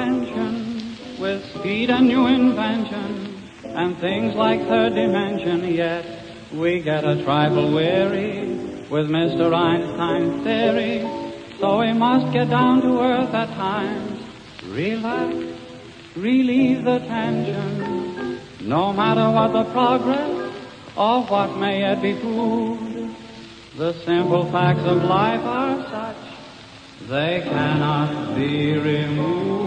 comprehension with speed and new invention and things like third dimension, yet we get a trifle weary with Mr. Einstein's theory, so we must get down to earth at times, relax, relieve the tension, no matter what the progress or what may yet be proved. The simple facts of life are such, they cannot be removed.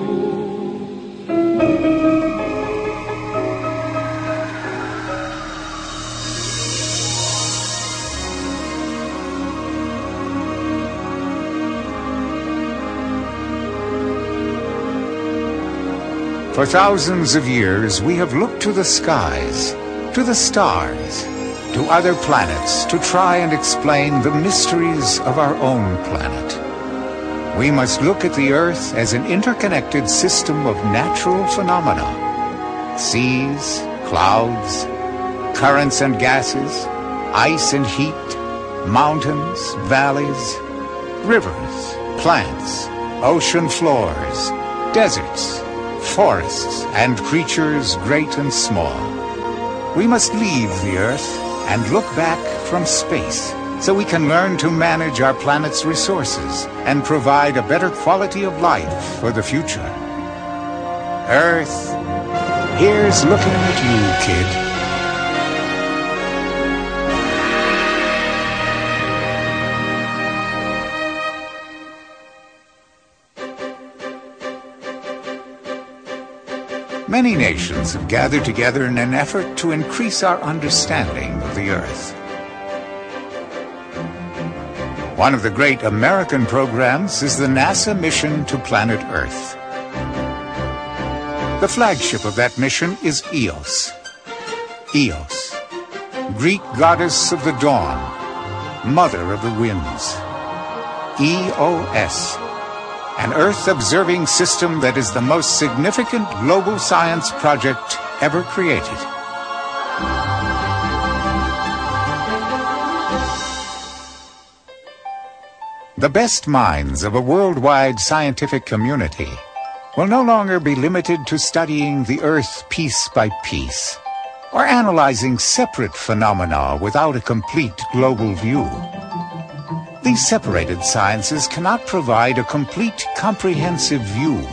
For thousands of years, we have looked to the skies, to the stars, to other planets to try and explain the mysteries of our own planet. We must look at the Earth as an interconnected system of natural phenomena. Seas, clouds, currents and gases, ice and heat, mountains, valleys, rivers, plants, ocean floors, deserts, forests, and creatures great and small. We must leave the Earth and look back from space so we can learn to manage our planet's resources and provide a better quality of life for the future. Earth, here's looking at you, kid. Many nations have gathered together in an effort to increase our understanding of the Earth. One of the great American programs is the NASA mission to planet Earth. The flagship of that mission is Eos. Eos, Greek goddess of the dawn, mother of the winds. EOS, an Earth-observing system that is the most significant global science project ever created. The best minds of a worldwide scientific community will no longer be limited to studying the Earth piece by piece, or analyzing separate phenomena without a complete global view. These separated sciences cannot provide a complete, comprehensive view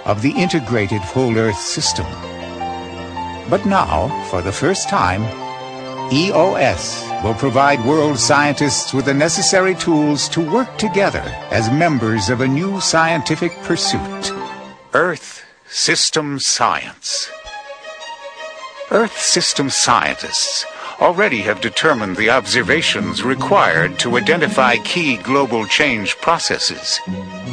of the integrated whole Earth system. But now, for the first time, EOS will provide world scientists with the necessary tools to work together as members of a new scientific pursuit: Earth System Science. Earth System Scientists already have determined the observations required to identify key global change processes.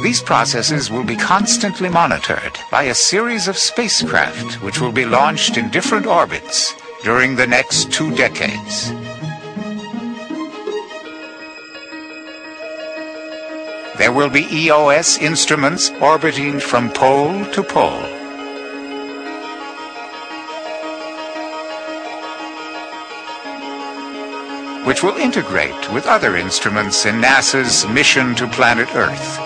These processes will be constantly monitored by a series of spacecraft which will be launched in different orbits during the next 2 decades. There will be EOS instruments orbiting from pole to pole. Which will integrate with other instruments in NASA's mission to planet Earth.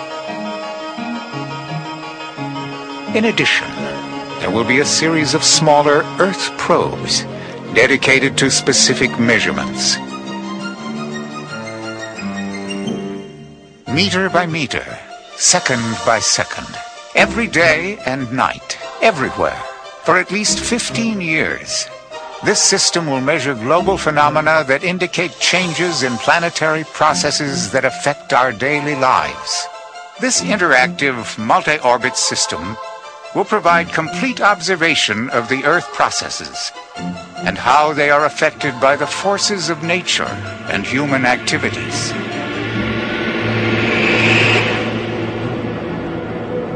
In addition, there will be a series of smaller Earth probes dedicated to specific measurements. Meter by meter, second by second, every day and night, everywhere, for at least 15 years. This system will measure global phenomena that indicate changes in planetary processes that affect our daily lives. This interactive multi-orbit system will provide complete observation of the Earth processes and how they are affected by the forces of nature and human activities.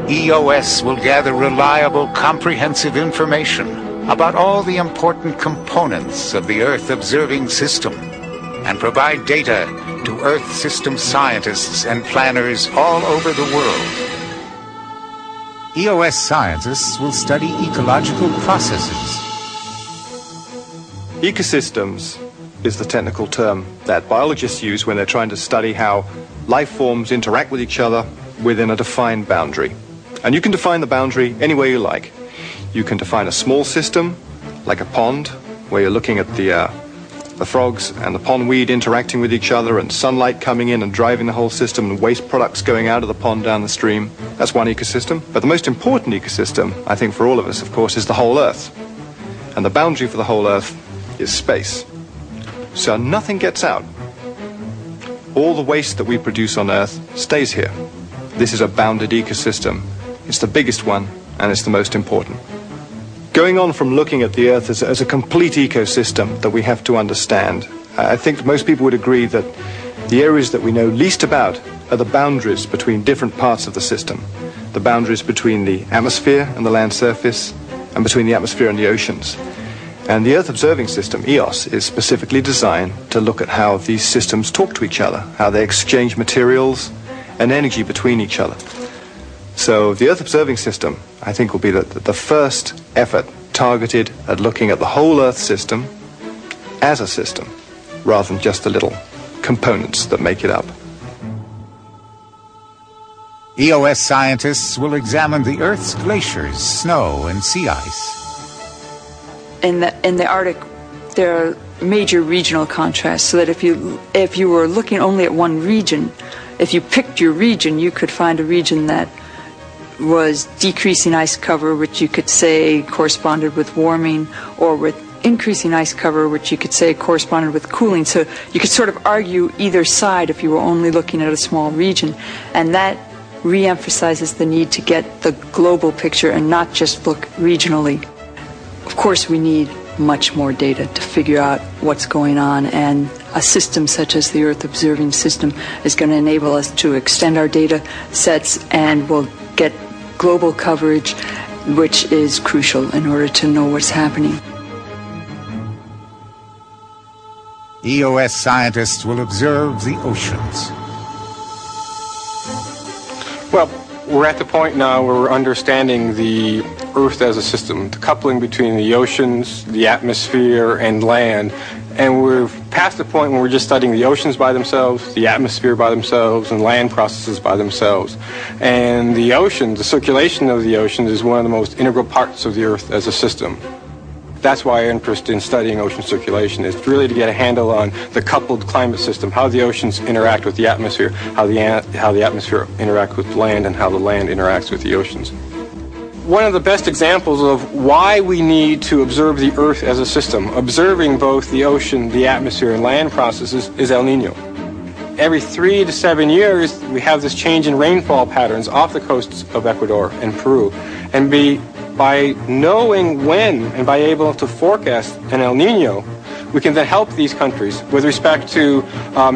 EOS will gather reliable, comprehensive information about all the important components of the Earth-observing system and provide data to Earth system scientists and planners all over the world. EOS scientists will study ecological processes. Ecosystems is the technical term that biologists use when they're trying to study how life forms interact with each other within a defined boundary. And you can define the boundary any way you like. You can define a small system, like a pond, where you're looking at the frogs and the pondweed interacting with each other and sunlight coming in and driving the whole system and waste products going out of the pond down the stream. That's one ecosystem. But the most important ecosystem, I think for all of us, of course, is the whole Earth. And the boundary for the whole Earth is space. So nothing gets out. All the waste that we produce on Earth stays here. This is a bounded ecosystem. It's the biggest one, and it's the most important. Going on from looking at the Earth as a complete ecosystem that we have to understand, I think most people would agree that the areas that we know least about are the boundaries between different parts of the system. The boundaries between the atmosphere and the land surface, and between the atmosphere and the oceans. And the Earth Observing System, EOS, is specifically designed to look at how these systems talk to each other, how they exchange materials and energy between each other. So the Earth Observing System, I think, will be the first effort targeted at looking at the whole Earth system as a system, rather than just the little components that make it up. EOS scientists will examine the Earth's glaciers, snow, and sea ice. In the Arctic, there are major regional contrasts, so that if you were looking only at one region, if you picked your region, you could find a region that was decreasing ice cover, which you could say corresponded with warming, or with increasing ice cover, which you could say corresponded with cooling. So you could sort of argue either side if you were only looking at a small region. And that re-emphasizes the need to get the global picture and not just look regionally. Of course, we need much more data to figure out what's going on, and a system such as the Earth Observing System is going to enable us to extend our data sets, and we'll get global coverage, which is crucial in order to know what's happening. EOS scientists will observe the oceans. Well, we're at the point now where we're understanding the Earth as a system, the coupling between the oceans, the atmosphere, and land. And we're past the point when we're just studying the oceans by themselves, the atmosphere by themselves, and land processes by themselves. And the oceans, the circulation of the oceans, is one of the most integral parts of the Earth as a system. That's why our interest in studying ocean circulation is really to get a handle on the coupled climate system, how the oceans interact with the atmosphere, how the atmosphere interacts with land, and how the land interacts with the oceans. One of the best examples of why we need to observe the Earth as a system, observing both the ocean, the atmosphere, and land processes, is El Nino. Every 3 to 7 years, we have this change in rainfall patterns off the coasts of Ecuador and Peru. And by knowing when and by able to forecast an El Nino, we can then help these countries with respect to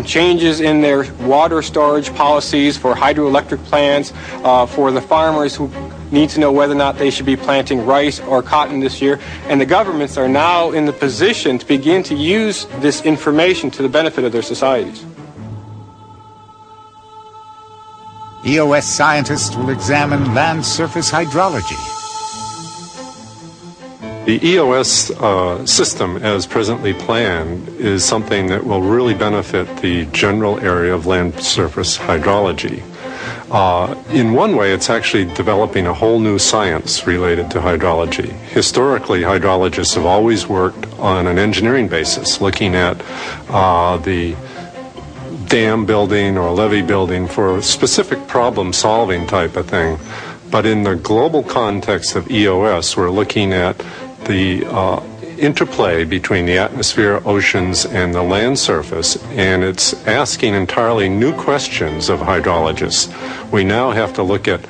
changes in their water storage policies for hydroelectric plants, for the farmers who need to know whether or not they should be planting rice or cotton this year. And the governments are now in the position to begin to use this information to the benefit of their societies. EOS scientists will examine land surface hydrology. The EOS system, as presently planned, is something that will really benefit the general area of land surface hydrology. In one way, it's actually developing a whole new science related to hydrology. Historically, hydrologists have always worked on an engineering basis, looking at the dam building or levee building for a specific problem-solving type of thing. But in the global context of EOS, we're looking at the interplay between the atmosphere, oceans, and the land surface, and it's asking entirely new questions of hydrologists. We now have to look at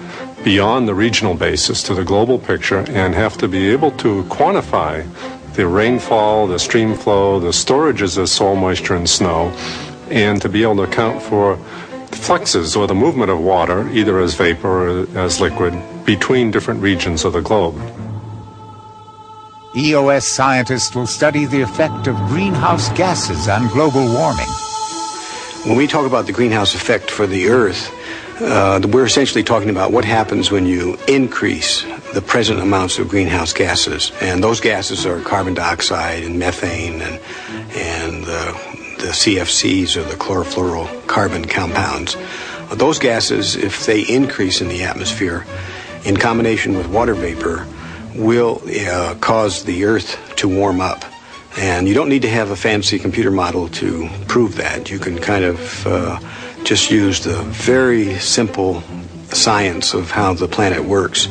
beyond the regional basis to the global picture and have to be able to quantify the rainfall, the stream flow, the storages of soil moisture and snow, and to be able to account for fluxes or the movement of water, either as vapor or as liquid, between different regions of the globe. EOS scientists will study the effect of greenhouse gases on global warming. When we talk about the greenhouse effect for the Earth, we're essentially talking about what happens when you increase the present amounts of greenhouse gases. And those gases are carbon dioxide and methane and the CFCs, or the chlorofluorocarbon compounds. Those gases, if they increase in the atmosphere, in combination with water vapor, will cause the Earth to warm up. And you don't need to have a fancy computer model to prove that. You can kind of just use the very simple science of how the planet works,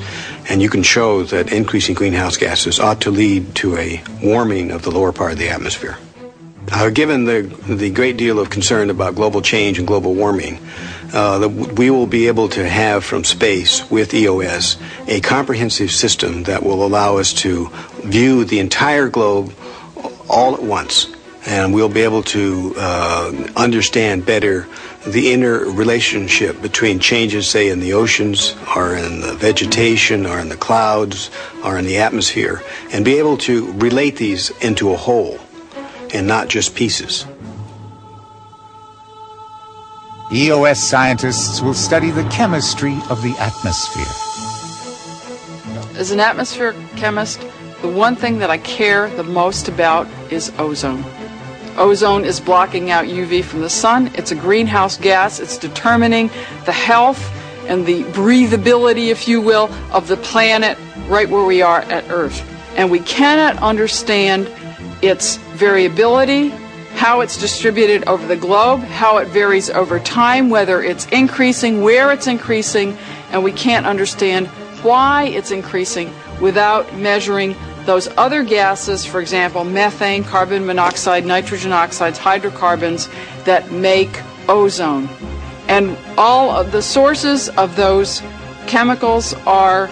and you can show that increasing greenhouse gases ought to lead to a warming of the lower part of the atmosphere. Given the great deal of concern about global change and global warming, we will be able to have from space with EOS a comprehensive system that will allow us to view the entire globe all at once, and we'll be able to understand better the inner relationship between changes, say, in the oceans, or in the vegetation, or in the clouds, or in the atmosphere, and be able to relate these into a whole and not just pieces. EOS scientists will study the chemistry of the atmosphere. As an atmosphere chemist, the one thing that I care the most about is ozone. Ozone is blocking out UV from the sun. It's a greenhouse gas. It's determining the health and the breathability, if you will, of the planet right where we are at Earth. And we cannot understand its variability, how it's distributed over the globe, how it varies over time, whether it's increasing, where it's increasing, and we can't understand why it's increasing without measuring those other gases, for example, methane, carbon monoxide, nitrogen oxides, hydrocarbons, that make ozone. And all of the sources of those chemicals are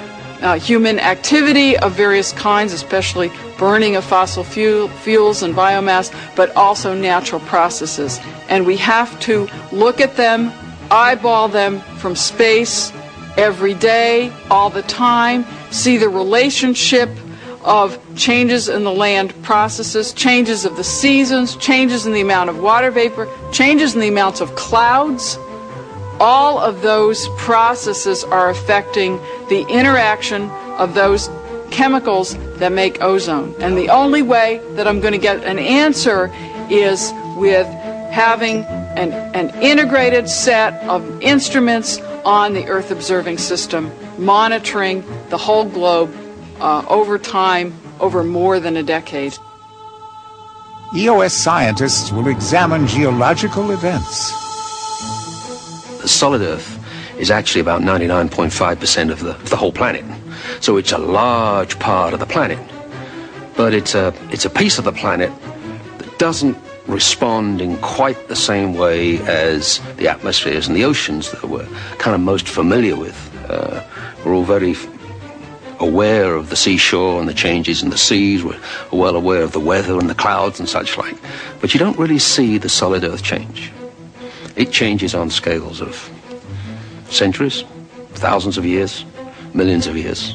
human activity of various kinds, especially burning of fossil fuels and biomass, but also natural processes. And we have to look at them, eyeball them from space every day, all the time, see the relationship of changes in the land processes, changes of the seasons, changes in the amount of water vapor, changes in the amounts of clouds. All of those processes are affecting the interaction of those chemicals that make ozone. And the only way that I'm going to get an answer is with having an integrated set of instruments on the Earth observing system, monitoring the whole globe over time, over more than a decade. EOS scientists will examine geological events. The solid Earth is actually about 99.5% of the whole planet. So it's a large part of the planet. But it's a piece of the planet that doesn't respond in quite the same way as the atmospheres and the oceans that we're kind of most familiar with. We're all very aware of the seashore and the changes in the seas. We're well aware of the weather and the clouds and such like. But you don't really see the solid Earth change. It changes on scales of centuries, thousands of years, millions of years.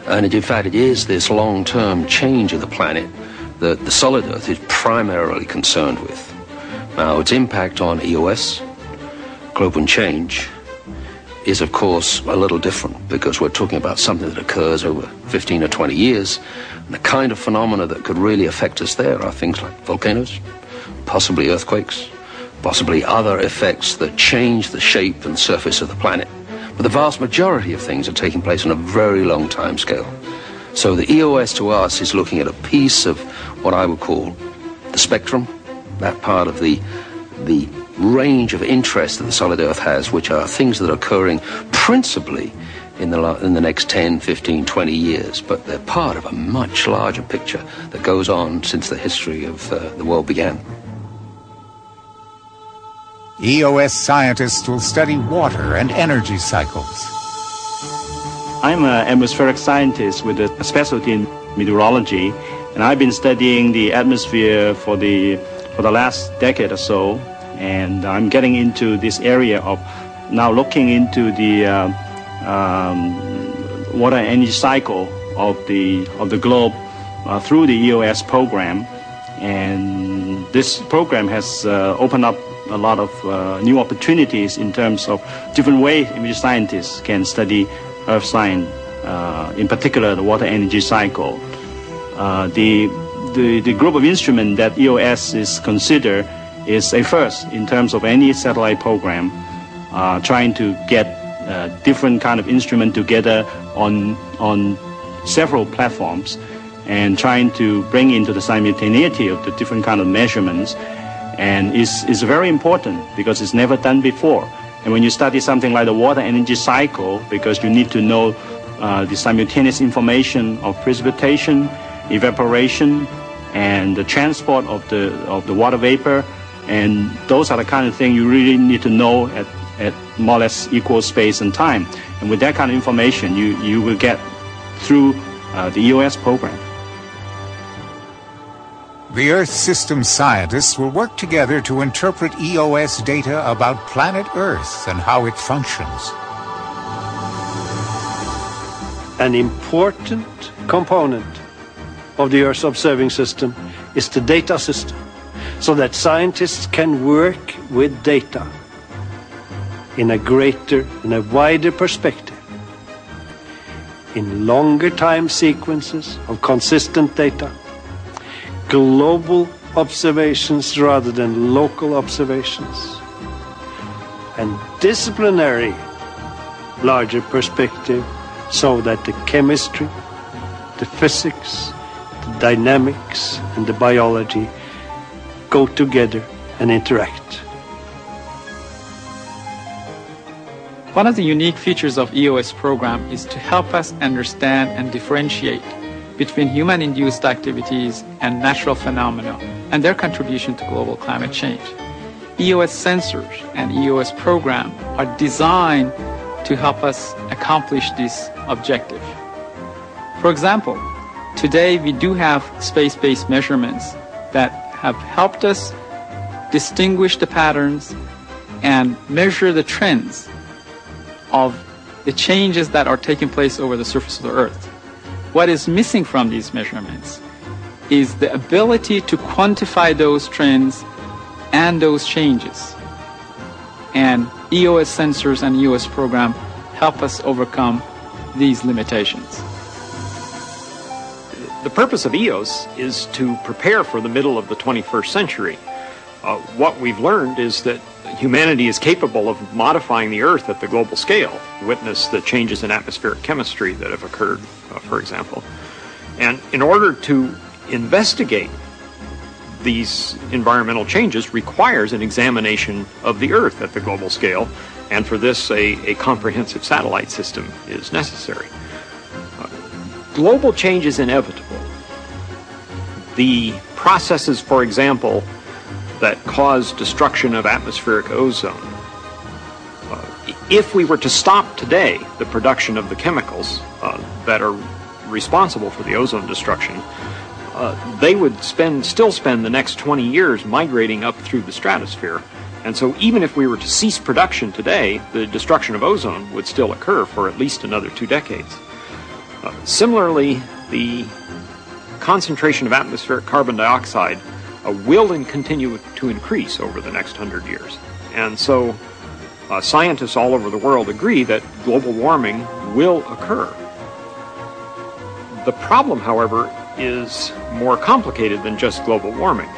And in fact, it is this long-term change of the planet that the solid Earth is primarily concerned with. Now, its impact on EOS, global change, is of course a little different, because we're talking about something that occurs over 15 or 20 years. And the kind of phenomena that could really affect us there are things like volcanoes, possibly earthquakes, possibly other effects that change the shape and surface of the planet. But the vast majority of things are taking place on a very long time scale. So the EOS to us is looking at a piece of what I would call the spectrum, that part of the range of interest that the solid Earth has, which are things that are occurring principally in the next 10, 15, 20 years, but they're part of a much larger picture that goes on since the history of the world began. EOS scientists will study water and energy cycles. I'm an atmospheric scientist with a specialty in meteorology, and I've been studying the atmosphere for the last decade or so, and I'm getting into this area of now looking into the water energy cycle of the globe through the EOS program. And this program has opened up a lot of new opportunities in terms of different ways in which scientists can study Earth science, in particular the water energy cycle. The group of instruments that EOS is considered is a first in terms of any satellite program, trying to get different kind of instrument together on several platforms and trying to bring into the simultaneity of the different kind of measurements, and is very important because it's never done before. And when you study something like the water energy cycle, because you need to know the simultaneous information of precipitation, evaporation, and the transport of the water vapor, and those are the kind of things you really need to know at more or less equal space and time. And with that kind of information, you will get through the EOS program. The Earth system scientists will work together to interpret EOS data about planet Earth and how it functions. An important component of the Earth's observing system is the data system, so that scientists can work with data in a wider perspective, in longer time sequences of consistent data, global observations rather than local observations, and disciplinary larger perspective, so that the chemistry, the physics, the dynamics, and the biology go together and interact. One of the unique features of EOS program is to help us understand and differentiate between human-induced activities and natural phenomena and their contribution to global climate change. EOS sensors and EOS program are designed to help us accomplish this objective. For example, today we do have space-based measurements that have helped us distinguish the patterns and measure the trends of the changes that are taking place over the surface of the Earth. What is missing from these measurements is the ability to quantify those trends and those changes. And EOS sensors and EOS program help us overcome these limitations. The purpose of EOS is to prepare for the middle of the 21st century. What we've learned is that humanity is capable of modifying the Earth at the global scale. Witness the changes in atmospheric chemistry that have occurred, for example. And in order to investigate these environmental changes requires an examination of the Earth at the global scale, and for this a comprehensive satellite system is necessary. Global change is inevitable. The processes, for example, that cause destruction of atmospheric ozone, if we were to stop today the production of the chemicals that are responsible for the ozone destruction, they would still spend the next 20 years migrating up through the stratosphere. And so even if we were to cease production today, the destruction of ozone would still occur for at least another 2 decades. Similarly, the concentration of atmospheric carbon dioxide will continue to increase over the next 100 years. And so scientists all over the world agree that global warming will occur. The problem, however, is more complicated than just global warming.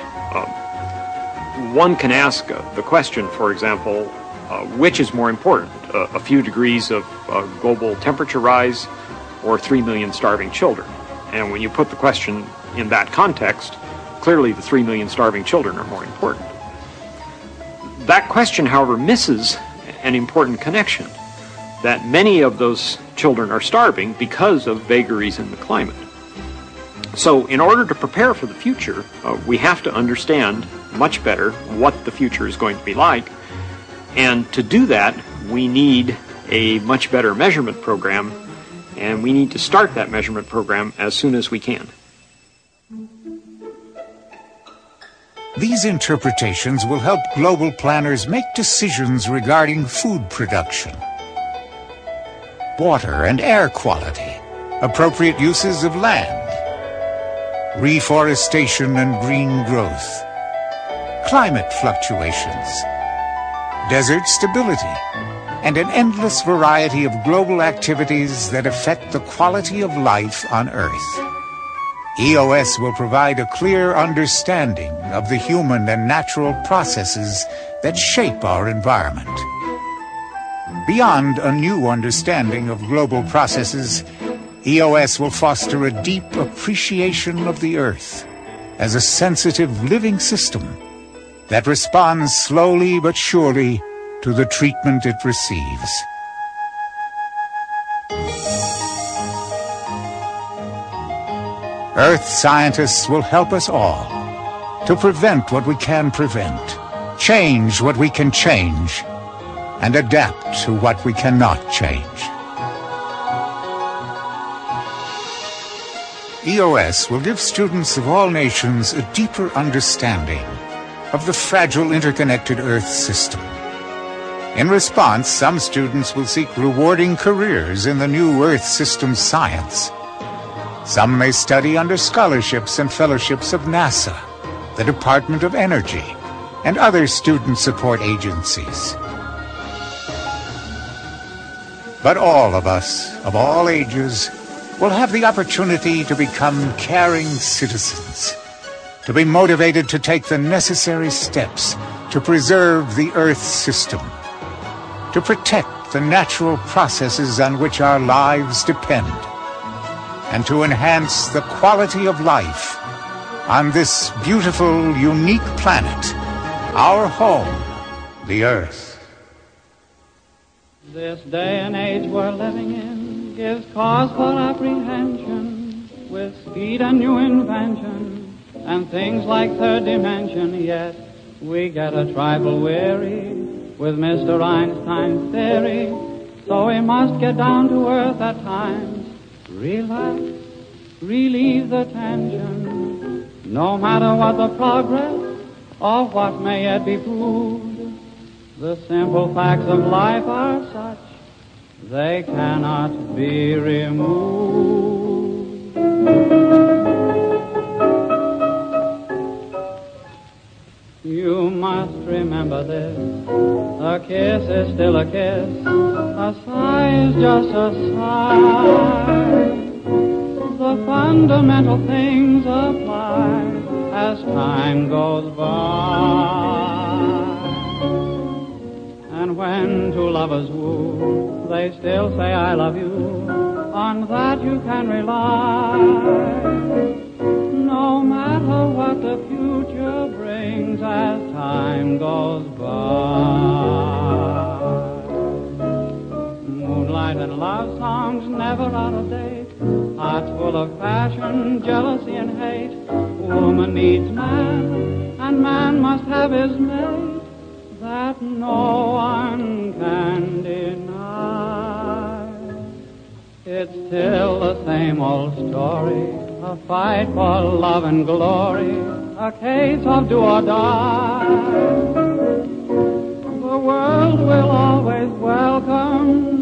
One can ask the question, for example, which is more important, a few degrees of global temperature rise or 3 million starving children? And when you put the question in that context, clearly the 3 million starving children are more important. That question, however, misses an important connection, that many of those children are starving because of vagaries in the climate. So in order to prepare for the future, we have to understand much better what the future is going to be like. And to do that, we need a much better measurement program, and we need to start that measurement program as soon as we can. These interpretations will help global planners make decisions regarding food production, water and air quality, appropriate uses of land, reforestation and green growth, climate fluctuations, desert stability, and an endless variety of global activities that affect the quality of life on Earth. EOS will provide a clear understanding of the human and natural processes that shape our environment. Beyond a new understanding of global processes, EOS will foster a deep appreciation of the Earth as a sensitive living system that responds slowly but surely to the treatment it receives. Earth scientists will help us all to prevent what we can prevent, change what we can change, and adapt to what we cannot change. EOS will give students of all nations a deeper understanding of the fragile interconnected Earth system. In response, some students will seek rewarding careers in the new Earth system science. Some may study under scholarships and fellowships of NASA, the Department of Energy, and other student support agencies. But all of us, of all ages, will have the opportunity to become caring citizens, to be motivated to take the necessary steps to preserve the Earth system, to protect the natural processes on which our lives depend, and to enhance the quality of life on this beautiful, unique planet, our home, the Earth. This day and age we're living in gives cause for apprehension, with speed and new invention and things like third dimension. Yet we get a trifle weary with Mr. Einstein's theory, so we must get down to earth at times. Relax, relieve the tension, no matter what the progress or what may yet be proved. The simple facts of life are such, they cannot be removed. You must remember this, a kiss is still a kiss, a sigh is just a sigh. The fundamental things apply as time goes by. And when two lovers woo, they still say I love you, on that you can rely. No matter what the future brings as time goes by. Moonlight and love songs never out of date, hearts full of passion, jealousy and hate. Woman needs man, and man must have his mate, that no one can deny. It's still the same old story, a fight for love and glory, a case of do or die. The world will always welcome